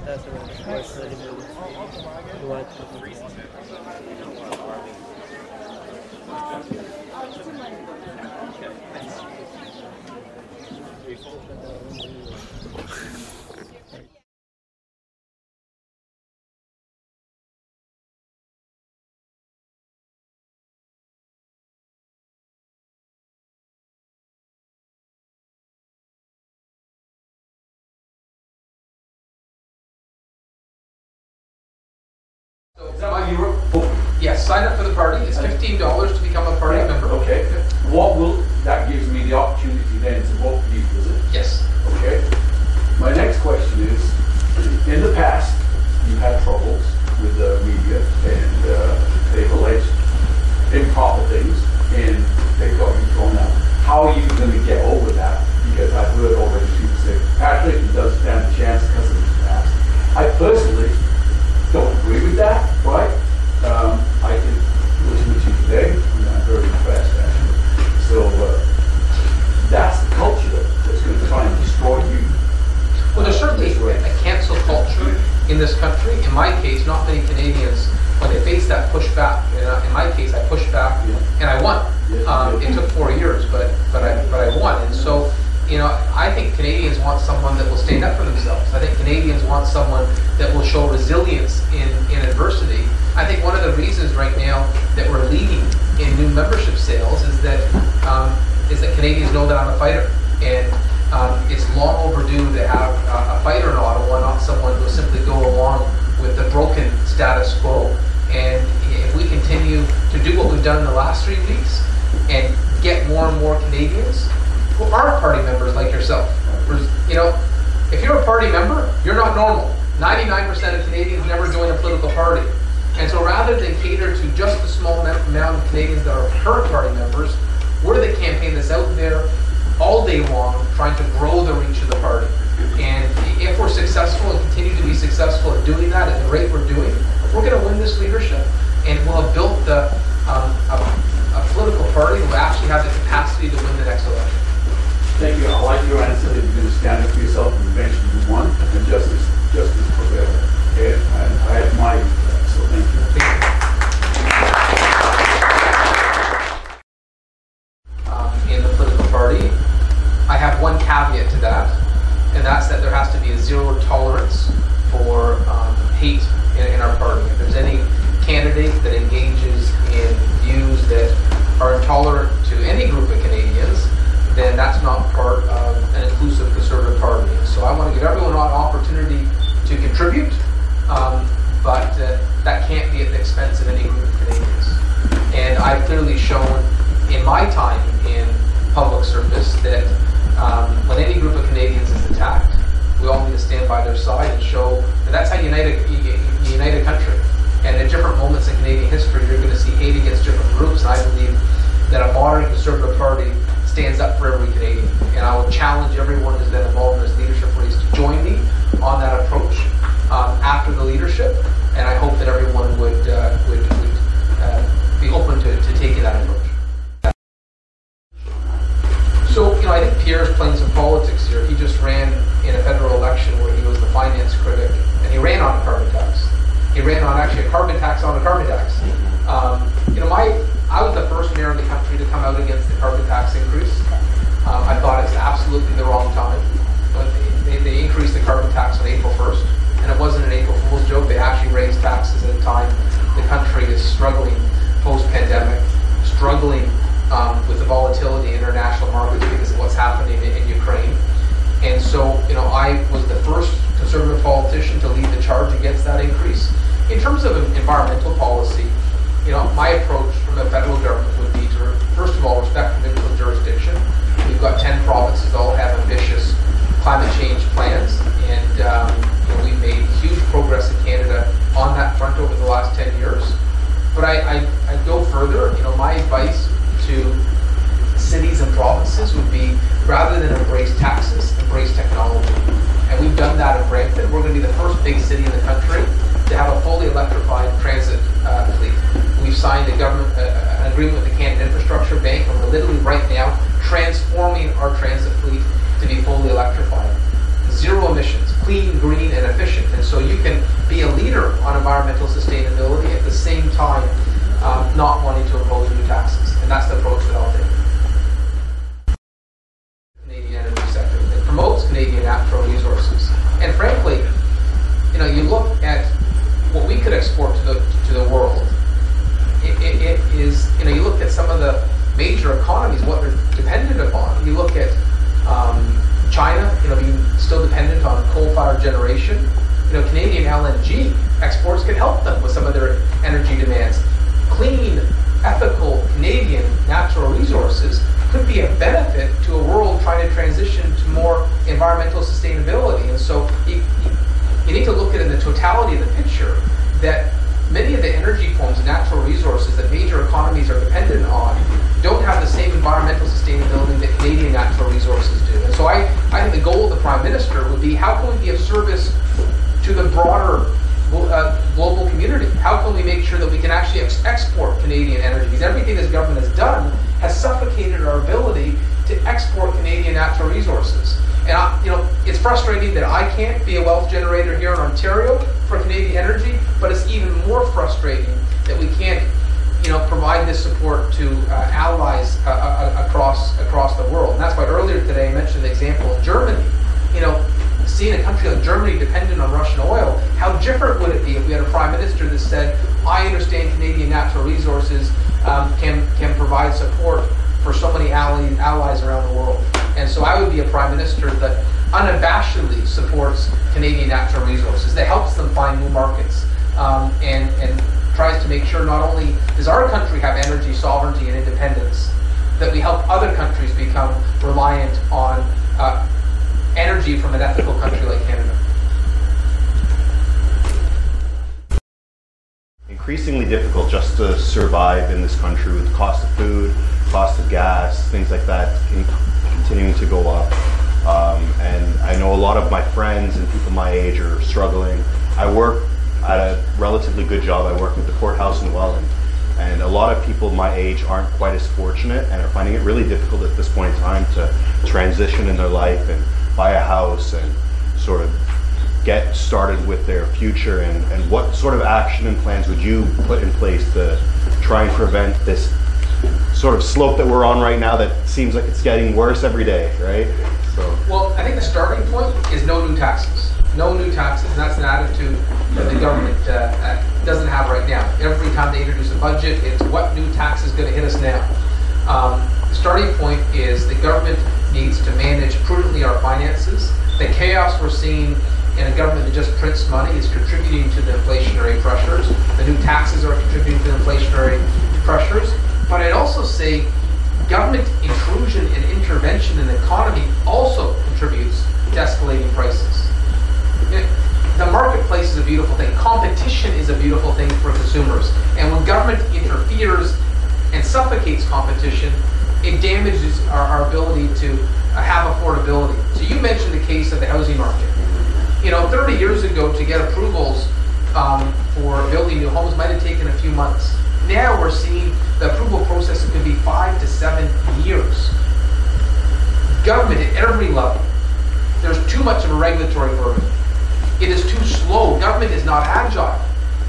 That's right. You want to Yes, sign up for the party. It's $15 to become a party member. Okay. What will that gives me the opportunity then to vote for you, is it? Yes. Okay. My next question is, in the past, you've had troubles with the media and they've alleged improper things and they've got you thrown out. How are you going to get over that? Because I've heard already people say, Patrick, he does stand a chance because of his past. I personally don't agree with that, right? I can listen to you today, and I'm very impressed, actually. So that's the culture that's going to try and destroy you. Well, there's certainly a cancel culture in this country. In my case, not many Canadians, when they face that, push back. In my case, I pushed back, and I won. It took 4 years, but I won. And so, I think Canadians want someone that will stand up for themselves. I think Canadians want someone that will show resilience in adversity. I think one of the reasons right now that we're leading in new membership sales is that Canadians know that I'm a fighter, and it's long overdue to have a fighter in Ottawa, not someone who will simply go along with the broken status quo. And if we continue to do what we've done in the last 3 weeks and get more and more Canadians who aren't party members like yourself, if you're a party member, you're not normal. 99% of Canadians never join a political party. And so rather than cater to just the small amount of Canadians that are current party members, we're the campaign that's out there all day long trying to grow the reach of the party. And if we're successful and continue to be successful at doing that at the rate we're doing, we're going to win this leadership. And we'll have built a political party that will actually have the capacity to win the next election. Thank you. I like your answer that you're going to stand up for yourself and eventually you won, and justice prevail. And I admire you for that, so thank you. In the political party, I have one caveat to that, and that's that there has to be a zero tolerance for hate in our party. If there's any candidate that engages in views that are intolerant to any group of Canadians, then that's not part of an inclusive Conservative party. And so I want to give everyone an opportunity to contribute, but that can't be at the expense of any group of Canadians. And I've clearly shown in my time in public service that when any group of Canadians is attacked, we all need to stand by their side and show that that's how you unite a country. And at different moments in Canadian history, you're going to see hate against different groups. And I believe that a modern Conservative party stands up for every Canadian. And I will challenge everyone who's been involved in this leadership race to join me on that approach after the leadership. And I hope that everyone would be open to taking that approach. So, I think Pierre's playing some politics here. He just ran in a federal election where he was the finance critic, and he ran on a carbon tax. He ran on actually a carbon tax on a carbon tax. I was the first mayor in the country to come out against the carbon tax increase. I thought it's absolutely the wrong time. But they increased the carbon tax on April 1st, and it wasn't an April Fool's joke. They actually raised taxes at a time the country is struggling post-pandemic, struggling with the volatility in international markets because of what's happening in Ukraine. And so, I was the first Conservative politician to lead the charge against that increase. In terms of environmental policy, my approach from the federal government would be to, first of all, respect provincial jurisdiction. We've got 10 provinces that all have ambitious climate change plans, and we've made huge progress in Canada on that front over the last 10 years. But I go further. My advice to cities and provinces would be, rather than embrace taxes, embrace technology. And we've done that in Brampton. We're going to be the first big city in the country to have a fully electrified transit fleet. We've signed an agreement with the Canada Infrastructure Bank, and we're literally right now transforming our transit fleet to be fully electrified. And zero emissions, clean, green, and efficient. And so you can be a leader on environmental sustainability at the same time not wanting to impose new taxes. And that's the approach that I'll take. Canadian energy sector. It promotes Canadian natural resources. And frankly, you look at what we could export to the world. It is, you look at some of the major economies, what they're dependent upon. You look at China, being still dependent on coal-fired generation. Canadian LNG exports could help them with some of their energy demands. Clean, ethical Canadian natural resources could be a benefit to a world trying to transition to more environmental sustainability. And so you need to look at it in the totality of the picture, that many of the energy forms and natural resources that major economies are dependent on don't have the same environmental sustainability that Canadian natural resources do. And so I think the goal of the Prime Minister would be, how can we be of service to the broader global community? How can we make sure that we can actually export Canadian energy? Because everything this government has done has suffocated our ability to export Canadian natural resources. And it's frustrating that I can't be a wealth generator here in Ontario for Canadian energy, but it's even more frustrating that we can't, provide this support to allies across the world. And that's why earlier today I mentioned the example of Germany. Seeing a country like Germany dependent on Russian oil, how different would it be if we had a Prime Minister that said, I understand Canadian natural resources can provide support for so many allies around the world. And so I would be a Prime Minister that unabashedly supports Canadian natural resources, that helps them find new markets, and tries to make sure not only does our country have energy sovereignty and independence, that we help other countries become reliant on energy from an ethical country like Canada. Increasingly difficult just to survive in this country with the cost of food, cost of gas, things like that continuing to go up. And I know a lot of my friends and people my age are struggling. I work at a relatively good job. I work with the courthouse in Welland. And a lot of people my age aren't quite as fortunate and are finding it really difficult at this point in time to transition in their life and buy a house and sort of get started with their future. And what sort of action and plans would you put in place to try and prevent this sort of slope that we're on right now that seems like it's getting worse every day, right? Well, I think the starting point is no new taxes. No new taxes, and that's an attitude that the government doesn't have right now. Every time they introduce a budget, it's what new tax is going to hit us now. The starting point is the government needs to manage prudently our finances. The chaos we're seeing in a government that just prints money is contributing to the inflationary pressures. The new taxes are contributing to the inflationary pressures. But I'd also say government intrusion and intervention in the economy also contributes to escalating prices. The marketplace is a beautiful thing. Competition is a beautiful thing for consumers. And when government interferes and suffocates competition, it damages our ability to have affordability. So you mentioned the case of the housing market. 30 years ago, to get approvals for building new homes might have taken a few months. Now we're seeing the approval process could be 5 to 7 years. Government at every level, there's too much of a regulatory burden. It is too slow. Government is not agile.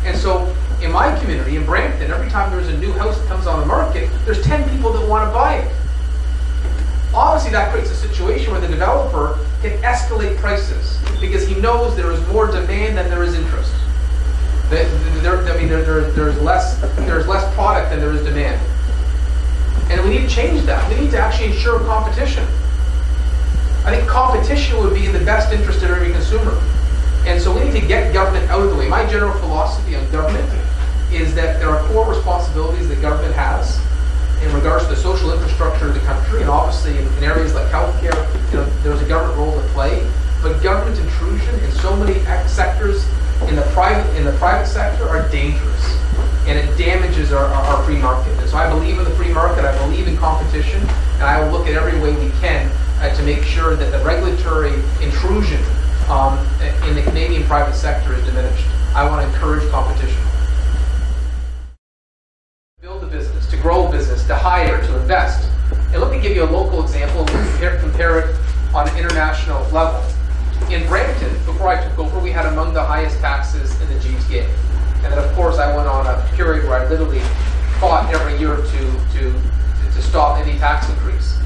And so in my community, in Brampton, every time there's a new house that comes on the market, there's 10 people that want to buy it. Obviously, that creates a situation where the developer can escalate prices because he knows there is more demand than there is interest. There's less product than there is demand. And we need to change that. We need to actually ensure competition. I think competition would be in the best interest of every consumer. And so we need to get government out of the way. My general philosophy on government is that there are core responsibilities that government has in regards to the social infrastructure of the country, and obviously in areas like healthcare, there's a government role to play. But government intrusion in so many sectors in the private sector are dangerous, and it damages our free market. And so I believe in the free market. I believe in competition, and I will look at every way we can to make sure that the regulatory intrusion in the Canadian private sector is diminished. I want to encourage competition. Build a business, to grow a business, to hire, to invest. And let me give you a local example and compare it on an international level. in Brampton, before I took over, we had among the highest taxes in the GTA. And then of course I went on a period where I literally fought every year to stop any tax increase.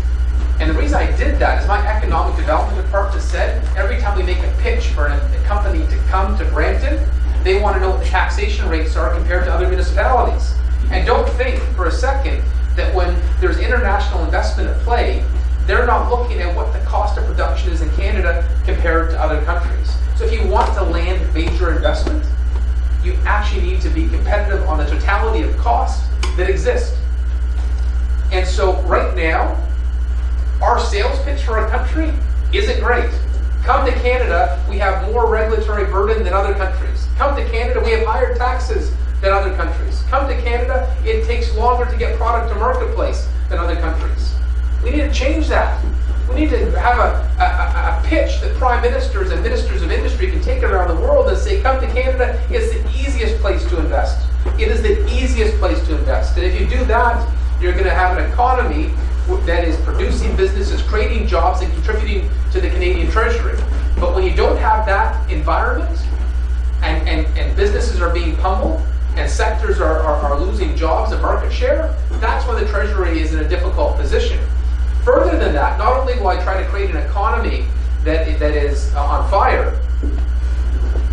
And the reason I did that is my economic development department said every time we make a pitch for a company to come to Brampton, they want to know what the taxation rates are compared to other municipalities. And don't think for a second that when there's international investment at play, they're not looking at what the cost of production is in Canada compared to other countries. So if you want to land major investment, you actually need to be competitive on the totality of costs that exist. And so right now, our sales pitch for our country isn't great. Come to Canada, we have more regulatory burden than other countries. Come to Canada, we have higher taxes than other countries. Come to Canada, it takes longer to get product to marketplace than other countries. We need to change that. We need to have a pitch that prime ministers and ministers of industry can take around the world and say, come to Canada, it's the easiest place to invest. It is the easiest place to invest. And if you do that, you're going to have an economy that is producing businesses, creating jobs, and contributing to the Canadian Treasury. But when you don't have that environment, and businesses are being pummeled, and sectors are losing jobs and market share, that's when the Treasury is in a difficult position. Further than that, not only will I try to create an economy that is on fire,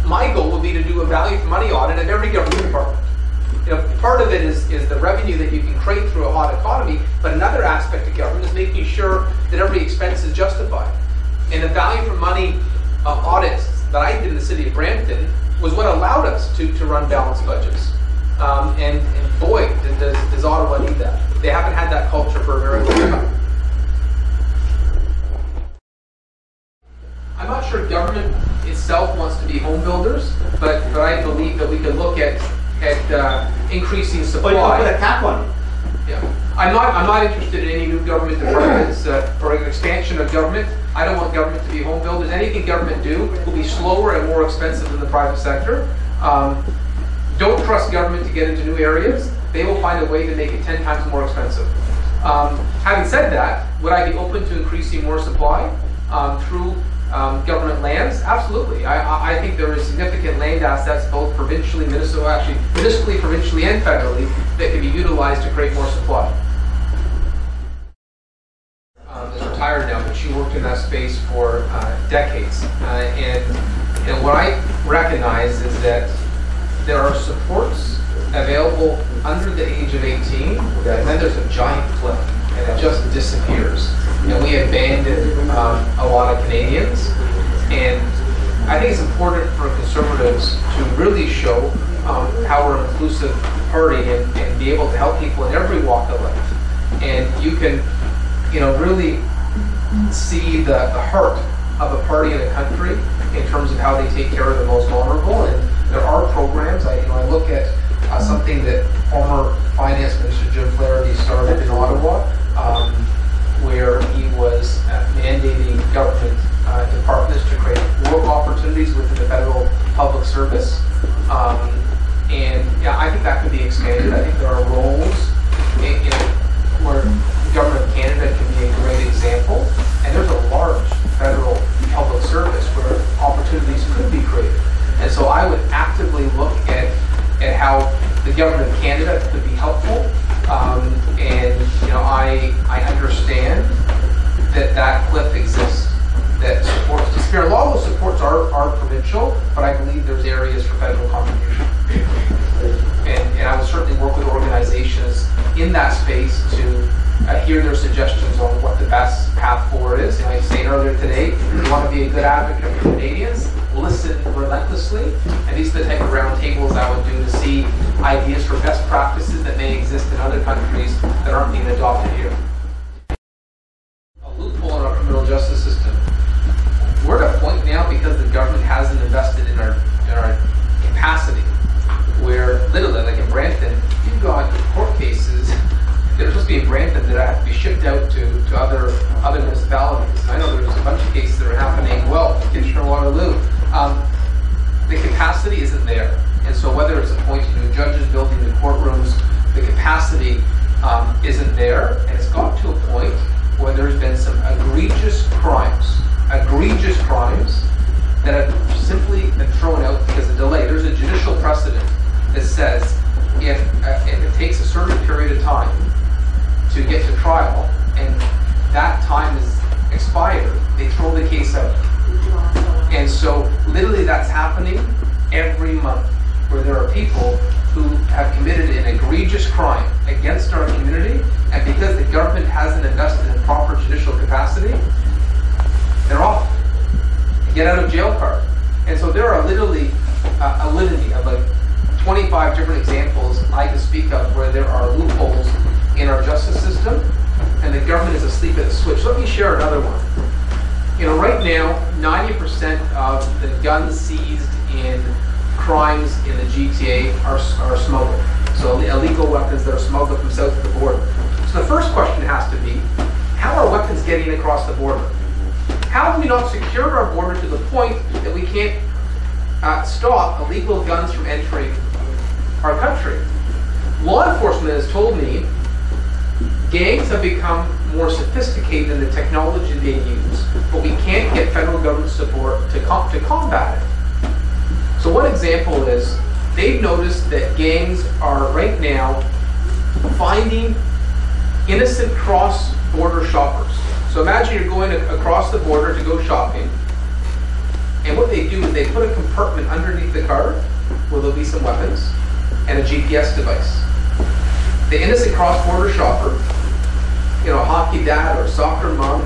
my goal will be to do a value for money audit of every government department. You know, part of it is the revenue that you can create through a hot economy, but another aspect of government is making sure that every expense is justified. And the value for money audits that I did in the city of Brampton was what allowed us to run balanced budgets. And boy, does Ottawa need that. They haven't had that culture for a very long time. I'm not sure government itself wants to be home builders, but I believe that we could look at increasing supply. Oh, you put a cap on it. Yeah, I'm not interested in any new government departments or an expansion of government. I don't want government to be home builders. Anything government do will be slower and more expensive than the private sector. Don't trust government to get into new areas. They will find a way to make it 10 times more expensive. Having said that, would I be open to increasing more supply through government lands? Absolutely. I think there is significant land assets, both provincially, municipally, provincially, and federally, that can be utilized to create more supply. Is retired now, but she worked in that space for decades. And what I recognize is that there are supports available under the age of 18, and then there's a giant cliff, and it just disappears. And we abandoned a lot of Canadians. And I think it's important for conservatives to really show how we're an inclusive party and be able to help people in every walk of life. And you can, really see the heart of a party in a country in terms of how they take care of the most vulnerable. And there are programs. I look at something that former Finance Minister Jim Flaherty started in Ottawa, where he was mandating government departments to create work opportunities within the federal public service. And I think that could be expanded. I think there are roles where the government of Canada can be a great example. And there's a large federal public service where opportunities could be created. And so I would actively look at how the government of Canada could be helpful. I understand that cliff exists, that supports disappear. A lot of those supports are provincial, but I believe there's areas for federal contribution. And I would certainly work with organizations in that space to hear their suggestions on what the best path forward is. I was saying earlier today, you want to be a good advocate for Canadians, listen relentlessly, and these are the type of roundtables I would do to see ideas for best practices that may exist in other countries that aren't being adopted here. A loophole in our criminal justice system. We're at a point now, because the government hasn't invested in our capacity, where literally, like in Brampton, you've got court cases that are supposed to be in Brampton that have to be shipped out to other municipalities. And I know there's a bunch of cases that are happening, Kitchener-Waterloo. The capacity isn't there. And so whether it's appointing new judges, building new courtrooms, the capacity isn't there. And it's got to a point where there's been some egregious crimes that have simply been thrown out because of delay. There's a judicial precedent that says if it takes a certain period of time to get to trial and that time is expired, they throw the case out. And so literally that's happening every month, where there are people who have committed an egregious crime against our community, and because the government hasn't invested in proper judicial capacity, they're off. Get out of jail card. And so there are literally a litany of like 25 different examples I can speak of where there are loopholes in our justice system and the government is asleep at the switch. Let me share another one. You know, right now, 90% of the guns seized in crimes in the GTA are smuggled. So illegal weapons that are smuggled from south of the border. So the first question has to be, how are weapons getting across the border? How have we not secured our border to the point that we can't stop illegal guns from entering our country? Law enforcement has told me gangs have become more sophisticated in the technology they use, but we can't get federal government support to combat it. So one example is, they've noticed that gangs are right now finding innocent cross-border shoppers. So imagine you're going across the border to go shopping, and what they do is they put a compartment underneath the car where there'll be some weapons and a GPS device. The innocent cross-border shopper, you know, a hockey dad or a soccer mom,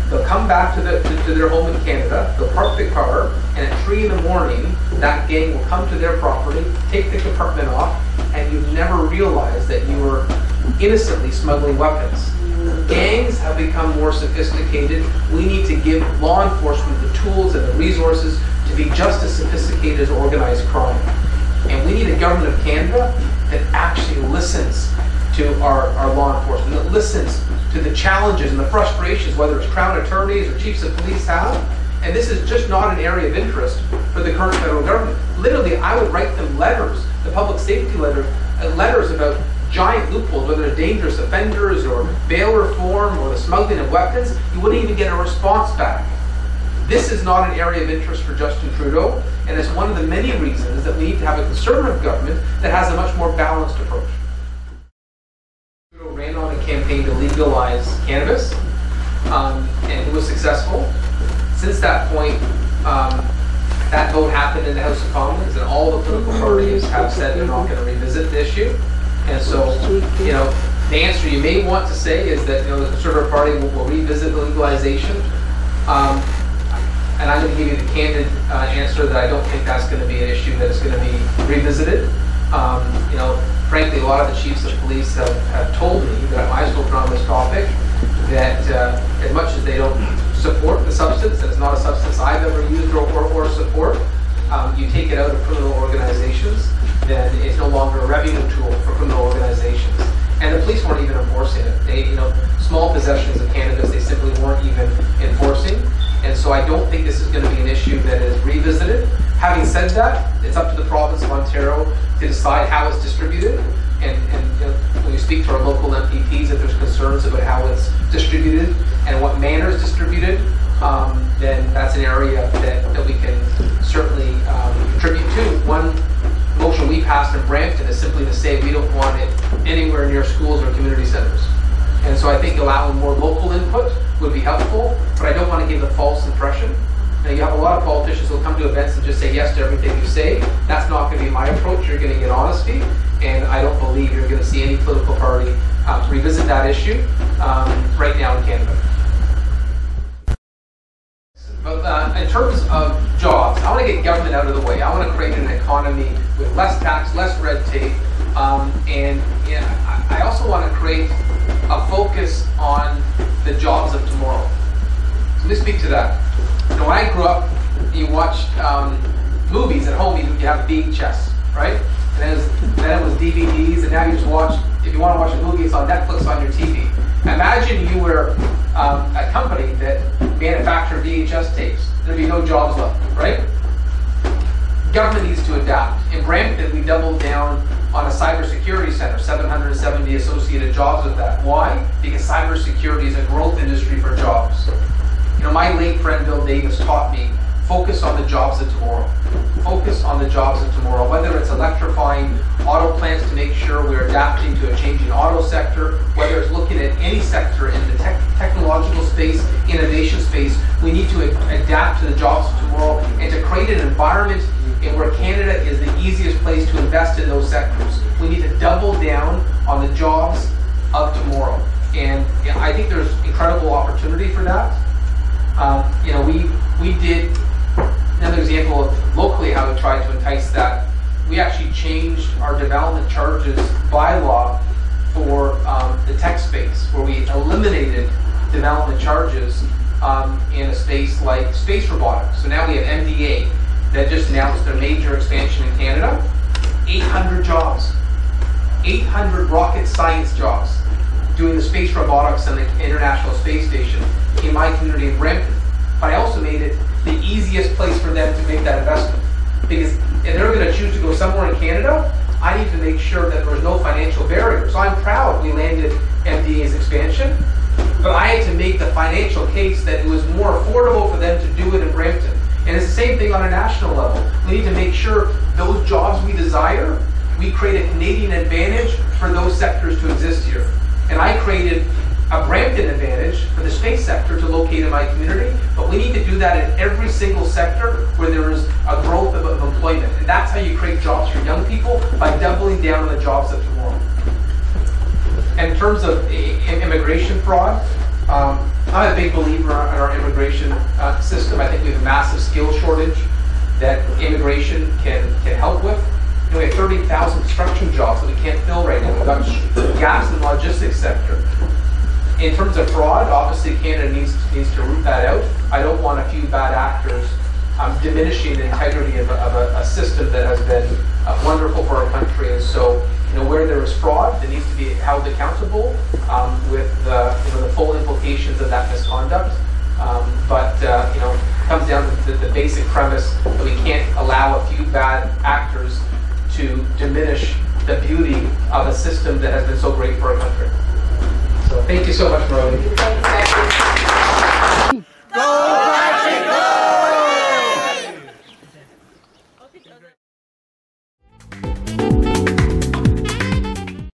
they'll come back to their home in Canada, they'll park the car, and at 3 in the morning, that gang will come to their property, take the compartment off, and you never realize that you were innocently smuggling weapons. Gangs have become more sophisticated. We need to give law enforcement the tools and the resources to be just as sophisticated as organized crime. And we need a government of Canada that actually listens to our law enforcement, that listens to the challenges and the frustrations, whether it's crown attorneys or chiefs of police have. And this is just not an area of interest for the current federal government. Literally, I would write them letters, the public safety letters about giant loopholes, whether it's dangerous offenders or bail reform or the smuggling of weapons. You wouldn't even get a response back. This is not an area of interest for Justin Trudeau, and it's one of the many reasons that we need to have a conservative government that has a much more balanced approach. Trudeau ran on a campaign to legalize cannabis, and it was successful. Since that point, that vote happened in the House of Commons, and all the political parties have said they're not going to revisit the issue. And so, you know, the answer you may want to say is that, you know, the Conservative Party will revisit the legalization. And I'm going to give you the candid answer that I don't think that's going to be an issue that is going to be revisited. You know, frankly, a lot of the chiefs of police have told me that I've spoken on this topic, that as much as they don't support the substance, and it's not a substance I've ever used or support, you take it out of criminal organizations, then it's no longer a revenue tool for criminal organizations. And the police weren't even enforcing it. They, you know, small possessions of cannabis, they simply weren't even enforcing. And so I don't think this is going to be an issue that is revisited. Having said that, it's up to the province of Ontario to decide how it's distributed. And you know, when you speak to our local MPPs, if there's concerns about how it's distributed and what manner is distributed, then that's an area that we can certainly contribute to. One motion we passed in Brampton is simply to say we don't want it anywhere near schools or community centers. And so I think allowing more local input would be helpful, but I don't want to give the false impression. Now, you have a lot of politicians who will come to events and just say yes to everything you say. That's not going to be my approach. You're going to get honesty, and I don't believe you're going to see any political party revisit that issue right now in Canada. But in terms of jobs, I want to get government out of the way. I want to create an economy with less tax, less red tape, and I also want to create a focus on the jobs of tomorrow. So let me speak to that. You know, when I grew up, you watched movies at home. You have VHS, right? And then it was DVDs, and now you just watch. If you want to watch a movie, it's on Netflix on your TV. Imagine you were a company that manufactured VHS tapes. There'd be no jobs left, right? Government needs to adapt. In Brampton, we doubled down on a cybersecurity center, 770 associated jobs with that. Why? Because cybersecurity is a growth industry for jobs. You know, my late friend Bill Davis taught me focus on the jobs of tomorrow. Focus on the jobs of tomorrow, whether it's electrifying auto plants to make sure we're adapting to a changing auto sector, whether it's looking at any sector in the technological space, innovation space. We need to adapt to the jobs of tomorrow and to create an environment in where Canada is the easiest place to invest in those sectors. We need to double down on the jobs of tomorrow. And I think there's incredible opportunity for that. We did another example of locally how we tried to entice that. We actually changed our development charges bylaw for the tech space, where we eliminated development charges in a space like space robotics. So now we have MDA that just announced their major expansion in Canada. 800 jobs, 800 rocket science jobs doing the space robotics on the International Space Station in my community in Brampton. But I also made it the easiest place for them to make that investment. Because if they're going to choose to go somewhere in Canada, I need to make sure that there's no financial barrier. So I'm proud we landed MDA's expansion, but I had to make the financial case that it was more affordable for them to do it in Brampton. And it's the same thing on a national level. We need to make sure those jobs we desire, we create a Canadian advantage for those sectors to exist here. And I created a Brampton advantage for the space sector to locate in my community, but we need to do that in every single sector where there is a growth of employment. And that's how you create jobs for young people, by doubling down on the jobs of tomorrow. And in terms of immigration fraud, I'm a big believer in our immigration system. I think we have a massive skill shortage that immigration can help with. We have 30,000 construction jobs that we can't fill right now. We've got gaps in the logistics sector. In terms of fraud, obviously Canada needs to root that out. I don't want a few bad actors diminishing the integrity of a system that has been wonderful for our country. And so, where there is fraud, it needs to be held accountable with the full implications of that misconduct. But it comes down to the basic premise that we can't allow a few bad actors to diminish the beauty of a system that has been so great for our country. So thank you so much, Marlene.